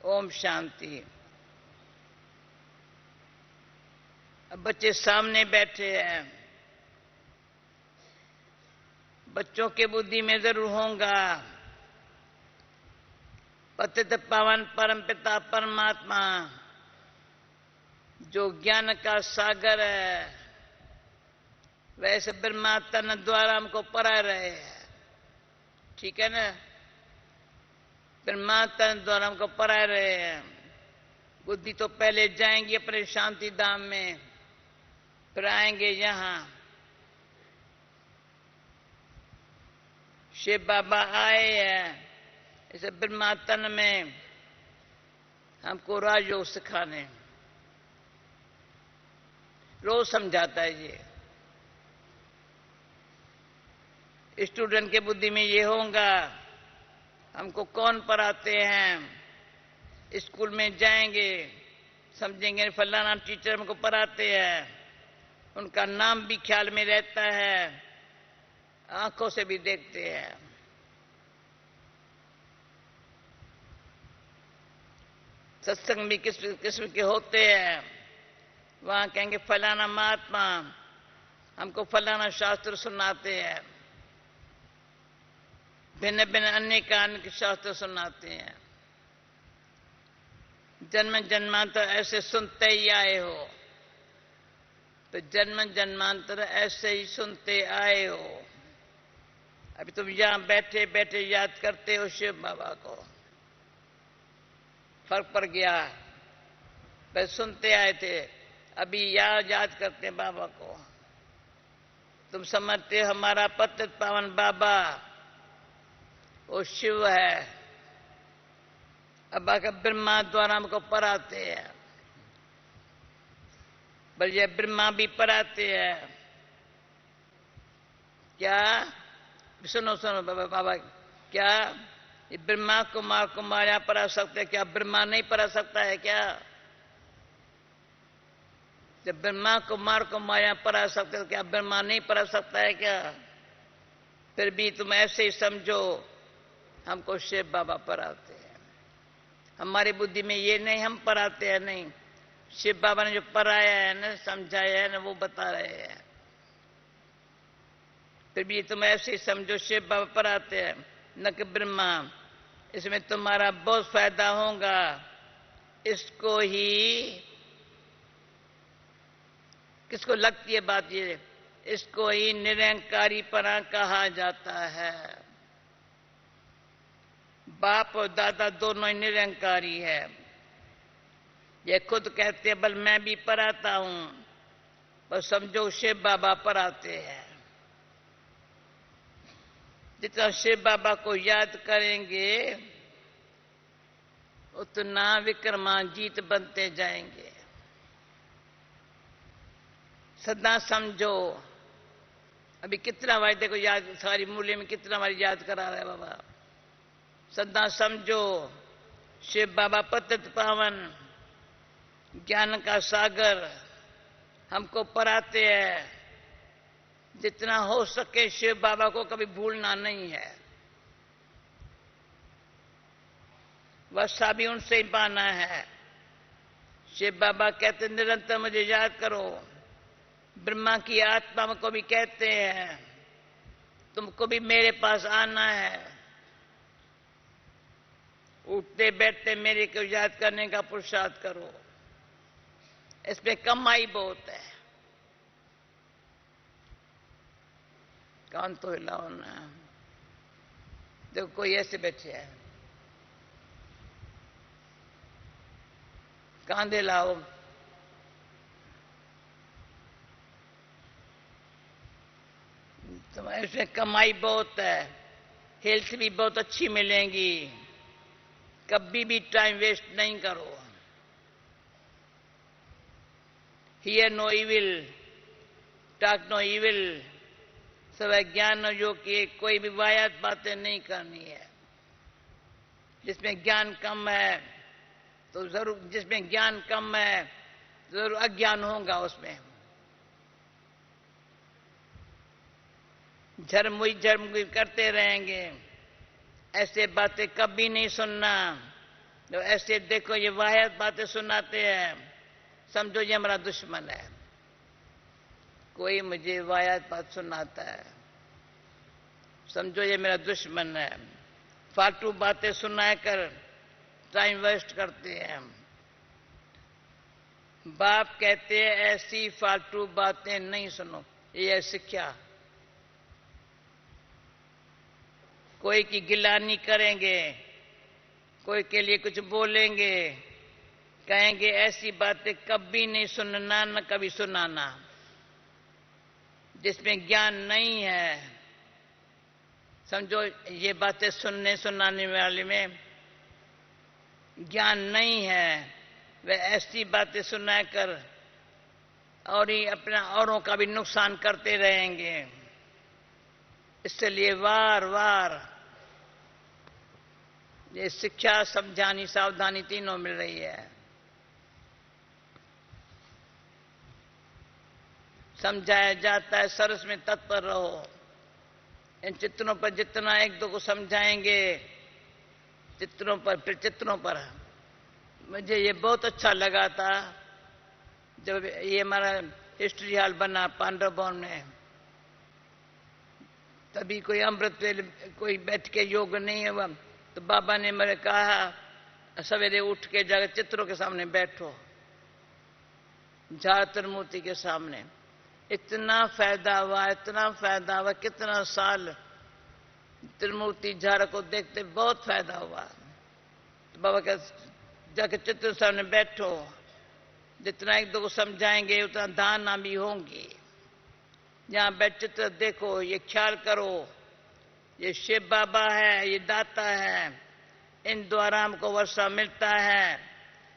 ओम शांति। अब बच्चे सामने बैठे हैं, बच्चों के बुद्धि में जरूर होगा पतित पावन परम पिता परमात्मा जो ज्ञान का सागर है, वैसे ब्रह्मा तन द्वारा हमको पढ़ा रहे हैं। ठीक है ना? ब्रह्मा तन द्वारा हमको पढ़ा रहे हैं। बुद्धि तो पहले जाएंगी अपने शांति धाम में, फिर आएंगे यहां। शिव बाबा आए हैं इसे ब्रह्मा तन में हमको राजयोग सिखाने। रोज समझाता है ये। स्टूडेंट के बुद्धि में ये होगा हमको कौन पढ़ाते हैं। स्कूल में जाएंगे, समझेंगे फलाना टीचर हमको पढ़ाते हैं, उनका नाम भी ख्याल में रहता है, आंखों से भी देखते हैं। सत्संग भी किस किस्म के होते हैं, वहां कहेंगे फलाना महात्मा हमको फलाना शास्त्र सुनाते हैं, भिन्न भिन्न अन्य शास्त्र सुनाते हैं। जन्म जन्मांतर ऐसे सुनते ही आए हो, तो जन्म जन्मांतर ऐसे ही सुनते आए हो। अभी तुम यहां बैठे बैठे याद करते हो शिव बाबा को, फर्क पड़ गया। पहले सुनते आए थे, अभी याद करते हैं बाबा को। तुम समझते हो हमारा पतित पावन बाबा वो शिव है। अब आकर ब्रह्मा द्वारा हमको पढ़ाते हैं, बल्कि ब्रह्मा भी पढ़ाते हैं। क्या? सुनो सुनो बाबा, क्या ये ब्रह्मा कुमार पढ़ा सकते हैं? क्या ब्रह्मा नहीं पढ़ा सकता है क्या? जब ब्रह्मा कुमार पढ़ा सकते हो, क्या ब्रह्मा नहीं पढ़ा सकता है क्या? फिर भी तुम ऐसे ही समझो हमको शिव बाबा पढ़ाते हैं। हमारी बुद्धि में ये नहीं हम पढ़ाते हैं, नहीं। शिव बाबा ने जो पढ़ाया है ना, समझाया है ना, वो बता रहे हैं। फिर भी तुम ऐसे ही समझो शिव बाबा पढ़ाते हैं, न कि ब्रह्मा। इसमें तुम्हारा बहुत फायदा होगा। इसको ही, किसको लगती है बात ये, इसको ही निरंकारीपना कहा जाता है। बाप और दादा दोनों ही निरंकारी है। ये खुद कहते हैं बल मैं भी पढ़ाता हूं, पर समझो शिव बाबा पढ़ाते हैं। जितना शिव बाबा को याद करेंगे उतना विक्रमाजीत बनते जाएंगे। सदा समझो। अभी कितना बार देखो याद, सारी मूल्य में कितना बार याद करा रहा है बाबा। सदा समझो शिव बाबा पतित पावन ज्ञान का सागर हमको पढ़ाते हैं। जितना हो सके शिव बाबा को कभी भूलना नहीं है। वर्षा भी उनसे ही पाना है। शिव बाबा कहते निरंतर मुझे याद करो। ब्रह्मा की आत्मा को भी कहते हैं तुमको भी मेरे पास आना है। उठते बैठते मेरे को याद करने का पुरुषार्थ करो। इसमें कमाई बहुत है। कान तो हिलाओ ना। देखो कोई ऐसे बैठे है, कांधे लाओ। तो इसमें कमाई बहुत है, हेल्थ भी बहुत अच्छी मिलेगी। कभी भी टाइम वेस्ट नहीं करो। Hear no evil, talk no evil. सब ज्ञान जो कि कोई भी वायद बातें नहीं करनी है। जिसमें ज्ञान कम है तो जरूर, जिसमें ज्ञान कम है जरूर अज्ञान होगा उसमें। झरमुई करते रहेंगे। ऐसे बातें कभी नहीं सुनना जो ऐसे देखो ये वाहियात बातें सुनाते हैं, समझो ये हमारा दुश्मन है। कोई मुझे वाहियात बात सुनाता है, समझो ये मेरा दुश्मन है। फालतू बातें सुना कर टाइम वेस्ट करते हैं। बाप कहते हैं ऐसी फालतू बातें नहीं सुनो, ये है शिक्षा। कोई की गिलानी करेंगे, कोई के लिए कुछ बोलेंगे, कहेंगे ऐसी बातें कभी नहीं सुनना, न कभी सुनाना जिसमें ज्ञान नहीं है। समझो ये बातें सुनने सुनाने वाले में ज्ञान नहीं है, वे ऐसी बातें सुनाकर और ही अपना औरों का भी नुकसान करते रहेंगे। इसलिए वार वार ये शिक्षा, समझानी, सावधानी तीनों मिल रही है। समझाया जाता है सरस में तत्पर रहो। इन चित्रों पर जितना एक दो को समझाएंगे, चित्रों पर फिर चित्रों पर। मुझे ये बहुत अच्छा लगा था जब ये हमारा हिस्ट्री हॉल बना पांडव भवन में। तभी कोई अमृत वेले कोई बैठ के योग नहीं हुआ, तो बाबा ने मेरे कहा सवेरे उठ के जाकर चित्रों के सामने बैठो, झातर मूर्ति के सामने। इतना फायदा हुआ, इतना फायदा हुआ, कितना साल त्रिमूर्ति झाड़ को देखते बहुत फायदा हुआ। तो बाबा का जाकर चित्र सामने बैठो, जितना एक दो को समझाएंगे उतना धारणा भी होंगी। यहां बैठ चित्र देखो, ये ख्याल करो ये शिव बाबा है, ये दाता है, इन द्वारा हमको वर्षा मिलता है,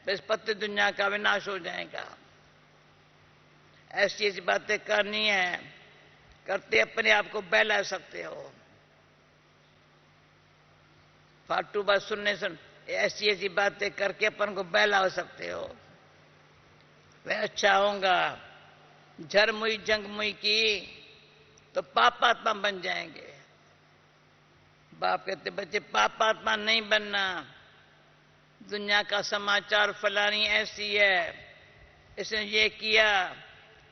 तो इस पत्ती दुनिया का विनाश हो जाएगा। ऐसी ऐसी बातें करनी है, करते अपने आप को बहला सकते हो। फालतू बात सुनने सुन ऐसी ऐसी बातें करके अपन को बहला सकते हो, वह अच्छा होगा। झर मुई जंग मुई की तो पापात्मा बन जाएंगे। बाप कहते बच्चे पापात्मा नहीं बनना। दुनिया का समाचार फलानी ऐसी है, इसने ये किया,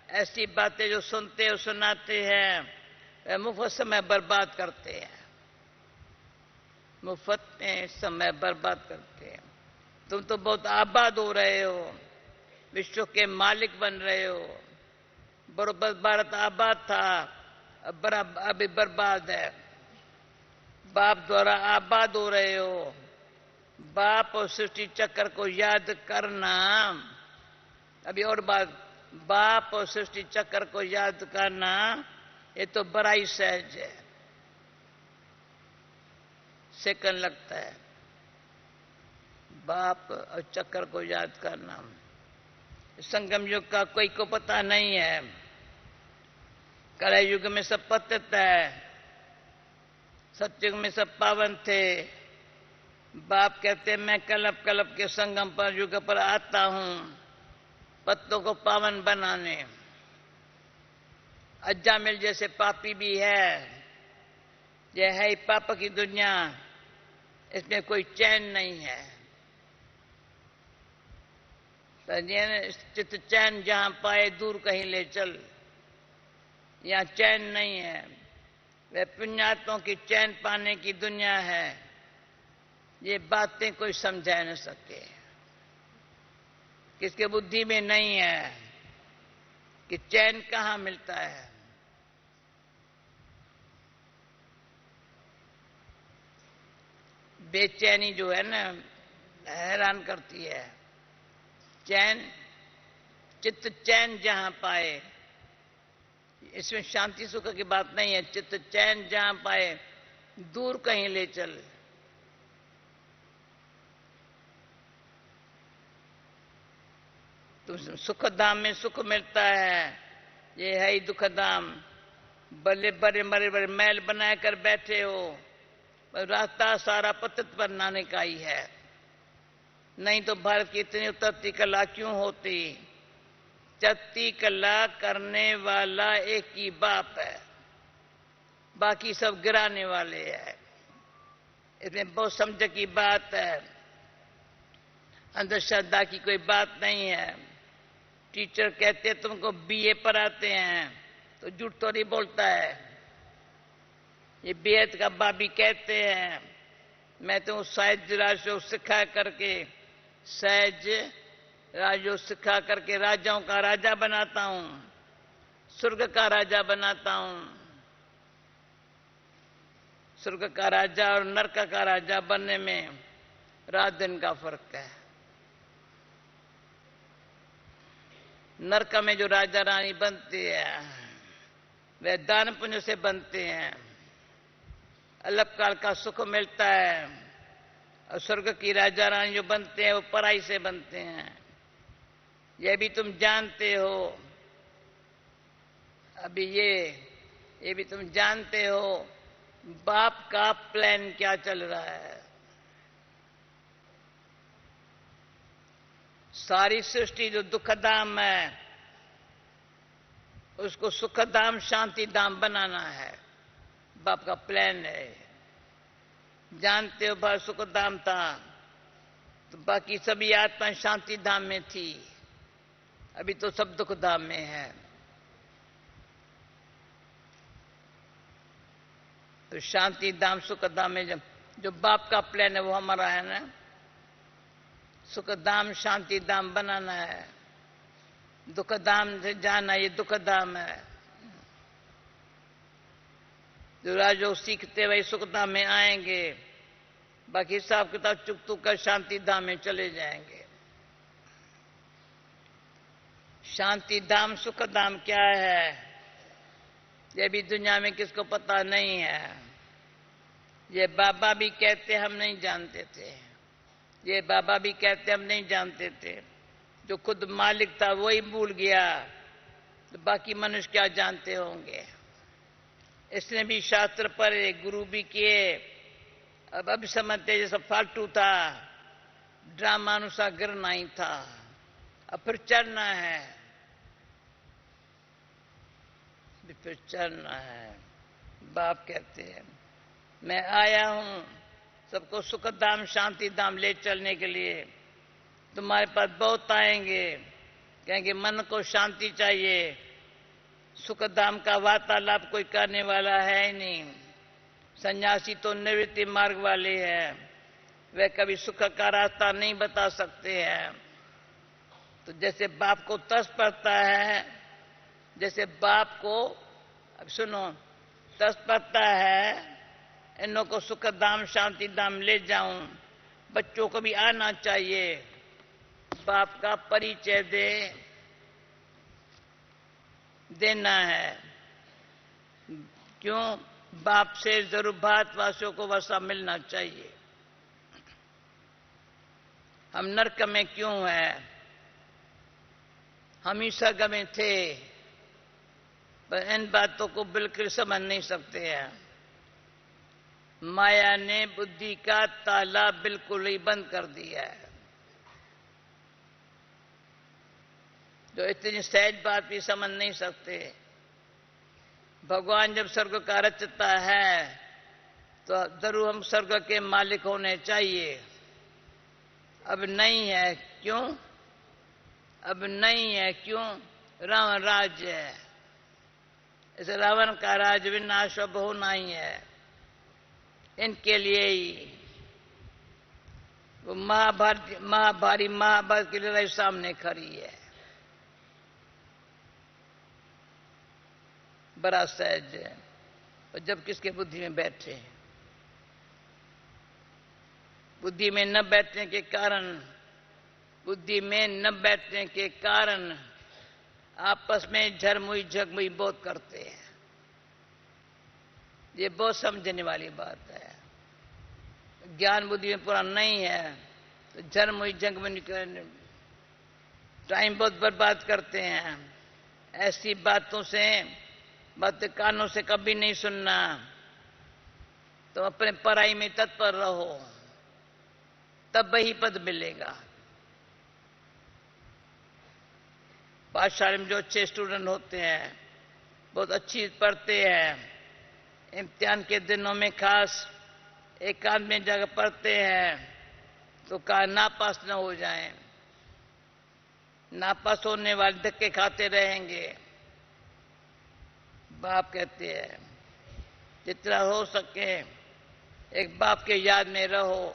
ऐसी बातें जो सुनते हो सुनाते हैं, वे मुफ्त समय बर्बाद करते हैं, मुफ्त में समय बर्बाद करते हैं। तुम तो बहुत आबाद हो रहे हो, विश्व के मालिक बन रहे हो। बरोबर भारत आबाद था, अब बड़ा अभी बर्बाद है। बाप द्वारा आबाद हो रहे हो। बाप और सृष्टि चक्र को याद करना। अभी और बात, बाप और सृष्टि चक्र को याद करना ये तो बड़ा ही सहज है, सेकंड लगता है। बाप और चक्र को याद करना संगम युग का कोई को पता नहीं है। कलयुग युग में सब पतित है, सतयुग में सब पावन थे। बाप कहते मैं कल्प कल्प के संगम पर युग पर आता हूं पत्तों को पावन बनाने। अज्जामिल जैसे पापी भी है, यह है पाप की दुनिया, इसमें कोई चैन नहीं है। चित्त चैन जहां पाए दूर कहीं ले चल, यहां चैन नहीं है। वह पुण्यात्मों की चैन पाने की दुनिया है। ये बातें कोई समझा न सके, किसके बुद्धि में नहीं है कि चैन कहां मिलता है। बेचैनी जो है ना हैरान करती है। चैन, चित्त चैन जहां पाए, इसमें शांति सुख की बात नहीं है। चित्त चैन जहां पाए दूर कहीं ले चल। तो सुख धाम में सुख मिलता है, ये है ही दुख धाम। बड़े बड़े बड़े बड़े महल बनाकर बैठे हो, रास्ता सारा पतित बनाने का ही है। नहीं तो भारत की इतनी उतरती कला क्यों होती। चलती कला करने वाला एक ही बाप है, बाकी सब गिराने वाले हैं। इसमें बहुत समझ की बात है। अंधश्रद्धा की कोई बात नहीं है। टीचर कहते हैं तुमको बीए पढ़ाते हैं तो झूठ तो नहीं बोलता है। ये बेहद का बाबी कहते हैं मैं तो सहज राजयोग सिखा करके सहज राजयोग सिखा करके राजाओं का राजा बनाता हूं, स्वर्ग का राजा बनाता हूं। स्वर्ग का राजा और नरक का राजा बनने में रात दिन का फर्क है। नरक में जो राजा रानी बनते हैं वे दान पुण्य से बनते हैं, अलग काल का सुख मिलता है। और स्वर्ग की राजा रानी जो बनते हैं वो पराई से बनते हैं। यह भी तुम जानते हो। अभी ये भी तुम जानते हो बाप का प्लान क्या चल रहा है। सारी सृष्टि जो दुखधाम है उसको सुखधाम शांति धाम बनाना है। बाप का प्लान है। जानते हो बाप सुखधाम था तो बाकी सभी आत्माएं शांति धाम में थी, अभी तो सब दुख धाम में है। तो शांति धाम सुख धाम में जो बाप का प्लान है वो हमारा है ना। सुख धाम शांति धाम बनाना है, दुख धाम से जाना ये दुख धाम है। जो राजयोग सीखते वही सुख धाम में आएंगे, बाकी हिसाब किताब चुक कर शांति धाम में चले जाएंगे। शांति धाम सुख धाम क्या है ये भी दुनिया में किसको पता नहीं है। ये बाबा भी कहते हम नहीं जानते थे, ये बाबा भी कहते हम नहीं जानते थे। जो खुद मालिक था वही भूल गया तो बाकी मनुष्य क्या जानते होंगे। इसने भी शास्त्र पढ़े, गुरु भी किए, अब समझते जैसा फालतू था, ड्रामा अनुसार गिरना ही था, अब फिर चढ़ना है, फिर चढ़ना है। बाप कहते हैं मैं आया हूं सबको सुख धाम शांति धाम ले चलने के लिए। तुम्हारे पास बहुत आएंगे, कहेंगे मन को शांति चाहिए, सुख धाम का वार्तालाप कोई करने वाला है ही नहीं। सन्यासी तो निवृत्ति मार्ग वाले हैं, वे कभी सुख का रास्ता नहीं बता सकते हैं। तो जैसे बाप को तरस पड़ता है, जैसे बाप को अब सुनो तरस पड़ता है इन लोगों को सुख धाम शांति धाम ले जाऊं, बच्चों को भी आना चाहिए, बाप का परिचय देना है। क्यों? बाप से जरूर भारतवासियों को वैसा मिलना चाहिए। हम नरक में क्यों हैं? हम ही स्वर्ग में थे, पर इन बातों को बिल्कुल समझ नहीं सकते हैं। माया ने बुद्धि का ताला बिल्कुल ही बंद कर दिया है। जो इतनी सहज बात भी समझ नहीं सकते। भगवान जब स्वर्ग का रचता है तो जरूर हम स्वर्ग के मालिक होने चाहिए। अब नहीं है, क्यों? अब नहीं है, क्यों? रावण राज्य है, इस रावण का राज विनाश अब होना ही है। इनके लिए ही वो महाभारत की लड़ाई सामने खड़ी है। बड़ा सहज है, और जब किसके बुद्धि में बैठे, बुद्धि में न बैठने के कारण, बुद्धि में न बैठने के कारण आपस में झरमुई झगमुई बहुत करते हैं। ये बहुत समझने वाली बात है। ज्ञान बुद्धि में पूरा नहीं है तो झरमुई झगमुई टाइम बहुत बर्बाद करते हैं। ऐसी बातों से, बातें कानों से कभी नहीं सुनना। तो अपने पढ़ाई में तत्पर रहो, तब वही पद मिलेगा। पाठशाला में जो अच्छे स्टूडेंट होते हैं, बहुत अच्छी पढ़ते हैं, इम्तिहान के दिनों में खास एकांत में जगह पढ़ते हैं, तो कहा नापास न हो जाएं, नापास होने वाले धक्के खाते रहेंगे। बाप कहते हैं जितना हो सके एक बाप के याद में रहो।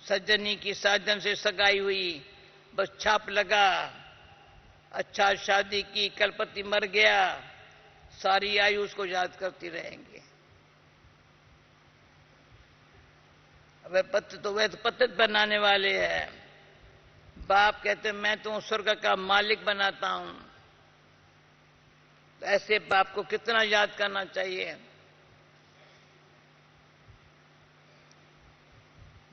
सज्जनी की साजन से सगाई हुई, बस छाप लगा, अच्छा शादी की, कलपति मर गया, सारी आयु उसको याद करती रहेंगे। वह पत्र बनाने वाले हैं। बाप कहते मैं तो स्वर्ग का मालिक बनाता हूं। तो ऐसे बाप को कितना याद करना चाहिए।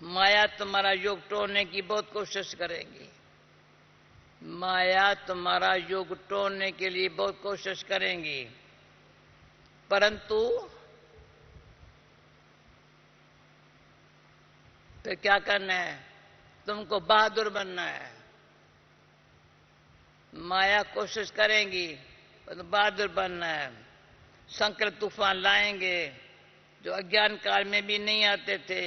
माया तुम्हारा योग तोड़ने की बहुत कोशिश करेंगी। माया तुम्हारा योग तोड़ने के लिए बहुत कोशिश करेंगी, परंतु तो क्या करना है, तुमको बहादुर बनना है। माया कोशिश करेंगी तो बहादुर बनना है। संकट तूफान लाएंगे जो अज्ञान काल में भी नहीं आते थे।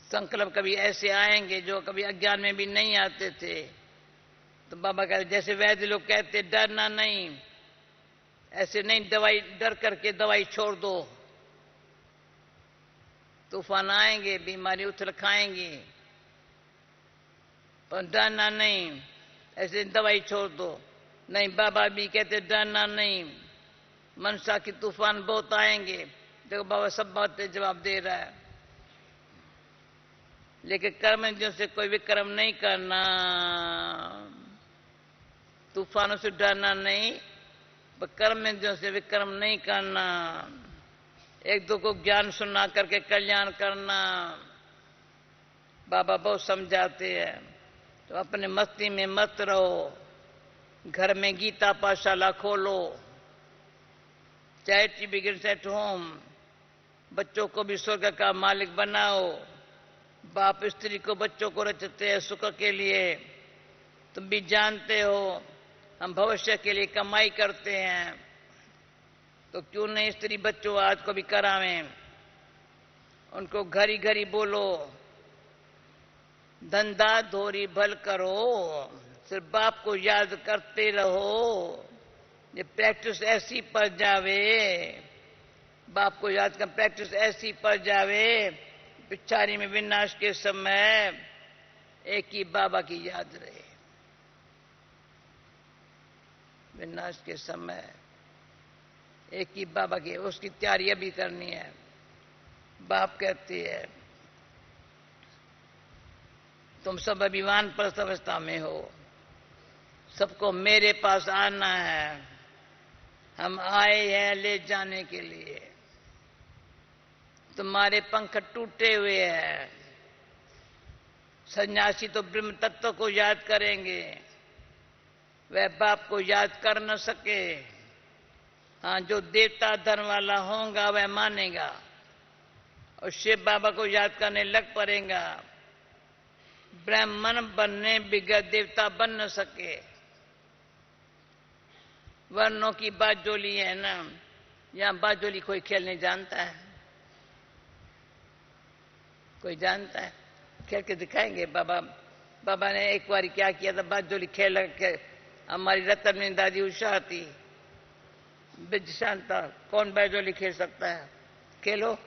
संकल्प कभी ऐसे आएंगे जो कभी अज्ञान में भी नहीं आते थे। तो बाबा कहते जैसे वैद्य लोग कहते डरना नहीं, ऐसे नहीं दवाई डर करके दवाई छोड़ दो। तूफान आएंगे, बीमारी उथल खाएंगी, पर डरना नहीं, ऐसे दवाई छोड़ दो। नहीं, बाबा भी कहते डरना नहीं, मनसा की तूफान बहुत आएंगे। देखो बाबा सब बातें जवाब दे रहा है। लेकिन कर्मेंद्रियों से कोई विक्रम नहीं करना, तूफानों से डरना नहीं, पर कर्मेंद्रियों से विक्रम नहीं करना। एक दो को ज्ञान सुना करके कल्याण करना। बाबा बहुत समझाते हैं। तो अपने मस्ती में मत रहो। घर में गीता पाठशाला खोलो, चैरिटी बिगिंस एट होम। बच्चों को भी स्वर्ग का मालिक बनाओ। बाप स्त्री को बच्चों को रचते हैं सुख के लिए। तुम भी जानते हो हम भविष्य के लिए कमाई करते हैं, तो क्यों नहीं स्त्री बच्चों आज को भी करावें। उनको घरी घरी बोलो धंधा धोरी भल करो, सिर्फ बाप को याद करते रहो। ये प्रैक्टिस ऐसी पड़ जावे, बाप को याद कर प्रैक्टिस ऐसी पड़ जावे, पिछारी में विनाश के समय एक ही बाबा की याद रहे। विनाश के समय एक ही बाबा की, उसकी तैयारी अभी करनी है। बाप कहती है तुम सब अभिमान पर अवस्था में हो, सबको मेरे पास आना है। हम आए हैं ले जाने के लिए। तुम्हारे पंख टूटे हुए हैं। सन्यासी तो ब्रह्म तत्व को याद करेंगे, वह बाप को याद कर न सके। हाँ, जो देवता धर्म वाला होगा वह मानेगा और शिव बाबा को याद करने लग पड़ेगा। ब्राह्मण बनने बिगड़ देवता बन न सके। वर्णों की बाजोली है ना, यहां बाजोली कोई खेल नहीं जानता है। कोई जानता है? खेल के दिखाएंगे। बाबा ने एक बार क्या किया था, बाजोली खेल के। हमारी रतन दादी उषा थी, बिज शांता, कौन बाजोली खेल सकता है? खेलो,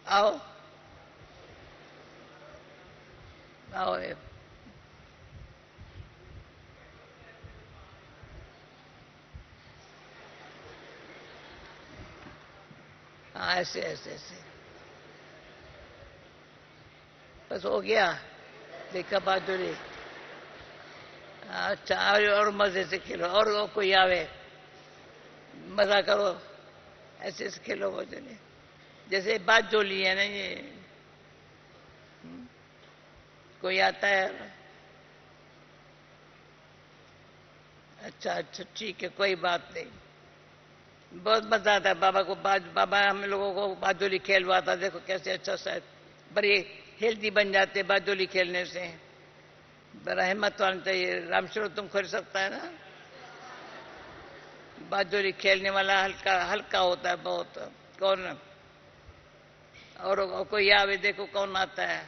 आओ आओ। हाँ, ऐसे ऐसे ऐसे बस हो गया। देखा बाजोली। अच्छा, और मजे से खेलो, और कोई आवे मजा करो। ऐसे ऐसे खेलो बाजोली, जैसे बाजोली है ना ये। कोई आता है? अच्छा अच्छा, ठीक है, कोई बात नहीं। बहुत मजा आता है बाबा को। बाबा हम लोगों को बाजोली खेलवाता। देखो कैसे अच्छा सा बड़ी हेल्दी बन जाते बाजोली खेलने से। बड़ा हिम्मत वाला चाहिए। रामशरण तुम खेल सकता है ना? बाजोली खेलने वाला हल्का हल्का होता है बहुत। कौन? और कोई आवे, देखो कौन आता है।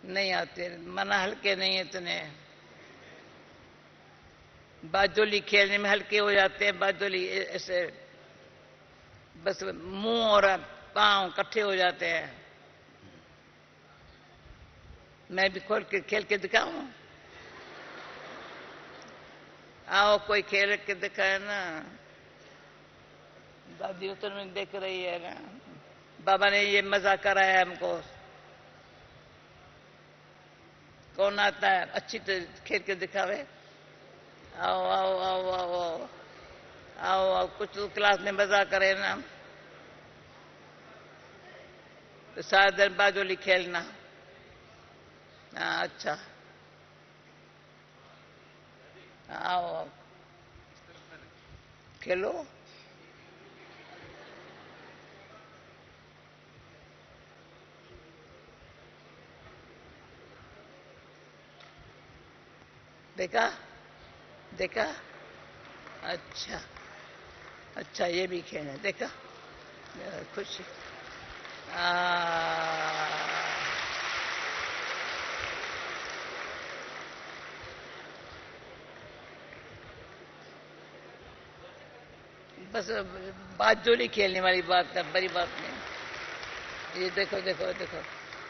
नहीं आते, मना हल्के नहीं इतने। बाजोली खेलने में हल्के हो जाते हैं। बाजोली ऐसे बस मुंह और पांव इकट्ठे हो जाते हैं। मैं भी खोल के खेल के दिखाऊं? आओ कोई खेल के दिखाए ना। दादी उतर में देख रही है ना, बाबा ने ये मजा कराया हमको। कौन आता है अच्छी तरह खेल के दिखावे? आओ आओ आओ आओ आओ आओ आओ, कुछ तो क्लास में मजा करे ना। तो सारा दिन बाजोली खेलना। हाँ अच्छा, आओ आओ खेलो। देखा देखा? अच्छा अच्छा, ये भी खेल है, देखा? खुशी। बस बाजोली खेलने वाली बात है, बड़ी बात नहीं। ये देखो देखो देखो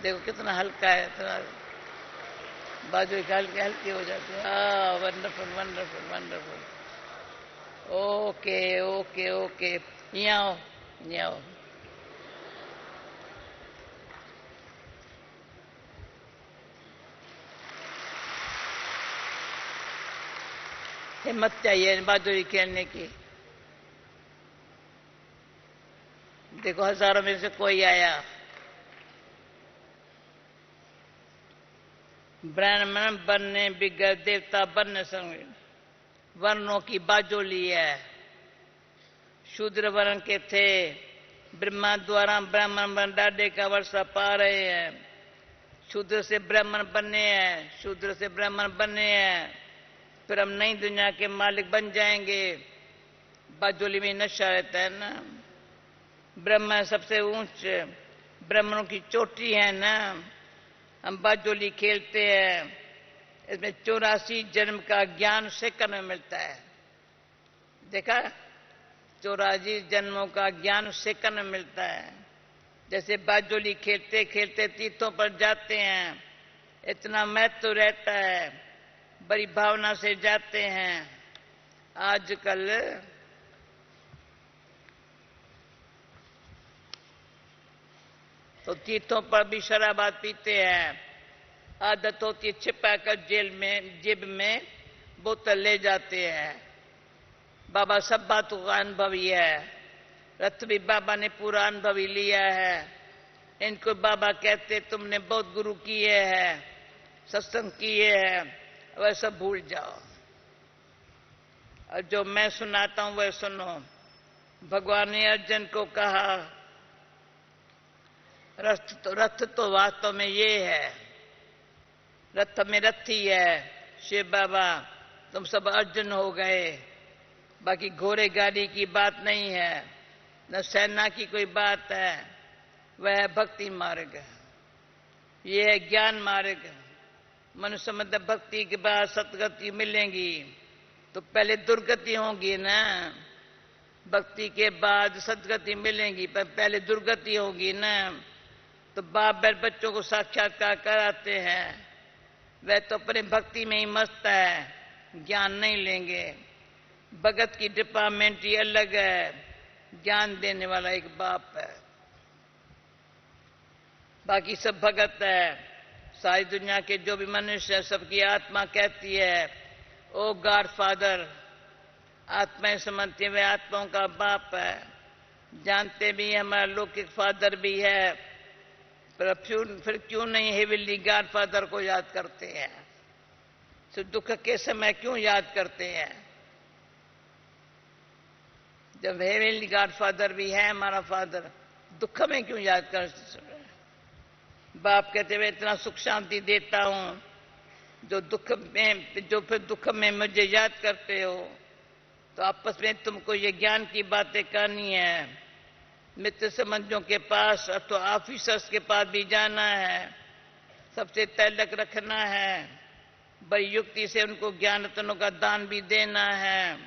देखो कितना हल्का है, इतना बाजू हल्के हल्के हो जाते हैं। Wonderful wonderful wonderful. Okay okay okay, यहाँ आओ यहाँ आओ। हिम्मत चाहिए बाजोली खेलने की। देखो हजारों में से कोई आया। ब्राह्मण बनने बिगड़ देवता बनने संग वर्णों की बाजोली है। शूद्र वर्ण के थे, ब्रह्मा द्वारा ब्राह्मण बन डाडे का वर्षा पा रहे हैं। शूद्र से ब्राह्मण बनने हैं, शूद्र से ब्राह्मण बनने हैं, फिर हम नई दुनिया के मालिक बन जाएंगे। बाजोली में नशा रहता है ना। ब्रह्मा सबसे ऊंच, ब्राह्मणों की चोटी है ना। हम बाजोली खेलते हैं, इसमें 84 जन्म का ज्ञान सेकंड में मिलता है। देखा? 84 जन्मों का ज्ञान सेकंड में मिलता है। जैसे बाजोली खेलते खेलते तीर्थों पर जाते हैं, इतना महत्व रहता है, बड़ी भावना से जाते हैं। आजकल तो तीर्थों पर भी शराबा पीते हैं। आदत होती है छिपा कर जेल में, जेब में बोतल ले जाते हैं। बाबा सब बातों का अनुभवी है। रथ भी बाबा ने पूरा अनुभवी लिया है। इनको बाबा कहते तुमने बहुत गुरु किए हैं, सत्संग किए हैं, वह सब भूल जाओ और जो मैं सुनाता हूं वह सुनो। भगवान ने अर्जुन को कहा, रथ तो वास्तव में ये है, रथ में रथी है शिव बाबा। तुम सब अर्जुन हो गए। बाकी घोड़े गाड़ी की बात नहीं है, न सेना की कोई बात है। वह भक्ति मार्ग है, यह है ज्ञान मार्ग। मनुष्य मतलब भक्ति के बाद सतगति मिलेंगी, तो पहले दुर्गति होगी ना। भक्ति के बाद सदगति मिलेंगी, पर पहले दुर्गति होगी ना। तो बाप बैठ बच्चों को साक्षात्कार कराते हैं, वह तो अपने भक्ति में ही मस्त है, ज्ञान नहीं लेंगे। भगत की डिपार्टमेंट ही अलग है, ज्ञान देने वाला एक बाप है, बाकी सब भगत है। सारी दुनिया के जो भी मनुष्य है, सबकी आत्मा कहती है ओ गॉड फादर। आत्माएं समझती है वह आत्माओं का बाप है। जानते भी हमारा लौकिक फादर भी है, पर फिर क्यों नहीं हेवनली गॉड फादर को याद करते हैं? तो दुख के समय क्यों याद करते हैं? जब हेवनली गॉड फादर भी है हमारा फादर, दुख में क्यों याद कर? बाप कहते हुए इतना सुख शांति देता हूं, जो फिर दुख में मुझे याद करते हो। तो आपस में तुमको ये ज्ञान की बातें करनी है। मित्र संबंधियों के पास अथवा ऑफिसर्स के पास भी जाना है, सबसे तल्लक रखना है, बड़ी युक्ति से उनको ज्ञान रत्नों का दान भी देना है,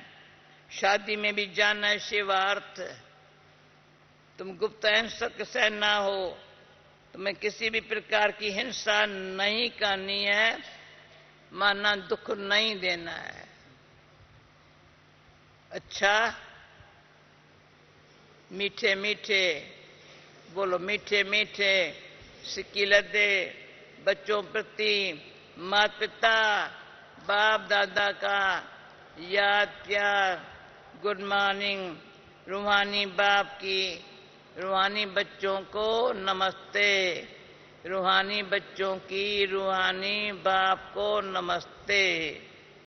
शादी में भी जाना है। सेवार्थ तुम गुप्त हिंसक से ना हो, तुम्हें किसी भी प्रकार की हिंसा नहीं करनी है, माना दुख नहीं देना है। अच्छा, मीठे मीठे बोलो, मीठे मीठे सिक्की लदे बच्चों प्रति माता पिता बाप दादा का याद प्यार, गुड मॉर्निंग, रूहानी बाप की, रूहानी बच्चों को नमस्ते, रूहानी बच्चों की रूहानी बाप को नमस्ते।